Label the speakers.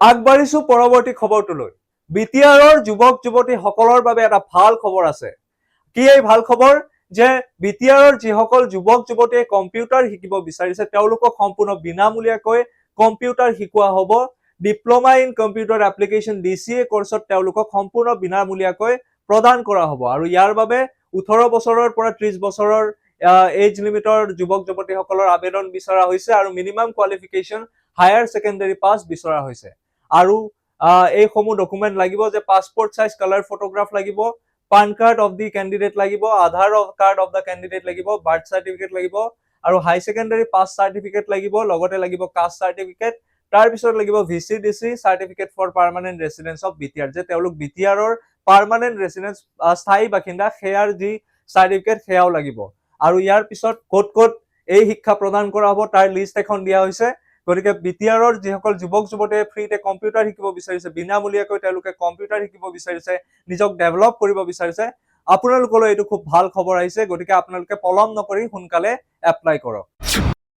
Speaker 1: আগবাঢ়িছো পৰৱৰ্তী খবৰটোলৈ। বিটিআৰৰ যুৱক যুৱতীসকলৰ বাবে এটা ভাল খবৰ আছে। কি এই ভাল খবৰ? যে বিটিআৰৰ যিসকল যুৱক যুৱতীয়ে কম্পিউটাৰ শিকিব বিচাৰিছে তেওঁলোকক সম্পূৰ্ণ বিনামূলীয়াকৈ কম্পিউটাৰ শিকোৱা হ'ব। Diploma in computer application DCA কোৰ্চত তেওঁলোকক সম্পূৰ্ণ বিনামূলীয়াকৈ প্ৰদান কৰা হ'ব। আৰু ইয়াৰ বাবে 18 বছৰৰ পৰা 30 বছৰৰ এজ লিমিটৰ যুৱক যুৱতীসকলৰ আবেদন বিচৰা হৈছে আৰু minimum qualification higher secondary pass বিচৰা হৈছে। আৰু এইসমূহ ডকুমেণ্ট লাগিব যে পাছপোৰ্ট সাইজ কালাৰ ফটোগ্ৰাফ লাগিব, PAN card of the candidate লাগিব, আধাৰ কাৰ্ড অফ দ্য কেণ্ডিডেট লাগিব, বাৰ্থ চাৰ্টিফিকেট লাগিব আৰু হাই ছেকেণ্ডাৰী পাছ চাৰ্টিফিকেট লাগিব, লগতে লাগিব কাষ্ট চাৰ্টিফিকেট, তাৰপিছত লাগিব VCDC certificate for permanent residence of BTR, যে তেওঁলোক বিটিআৰৰ পাৰ্মানেণ্ট ৰেচিডেন্স স্থায়ী বাসিন্দা সেয়াৰ যি চাৰ্টিফিকেট সেয়াও লাগিব। আৰু ইয়াৰ পিছত ক'ত ক'ত এই শিক্ষা প্ৰদান কৰা হ'ব তাৰ লিষ্ট এখন দিয়া হৈছে। গতিকে বিটিআৰৰ যিসকল যুৱক যুৱতীয়ে ফ্ৰীতে কম্পিউটাৰ শিকিব বিচাৰিছে, বিনামূলীয়াকৈ তেওঁলোকে কম্পিউটাৰ শিকিব বিচাৰিছে, নিজক ডেভেলপ কৰিব বিচাৰিছে, আপোনালোকলৈ এইটো খুব ভাল খবৰ আহিছে। গতিকে আপোনালোকে পলম নকৰি সোনকালে এপ্লাই কৰক।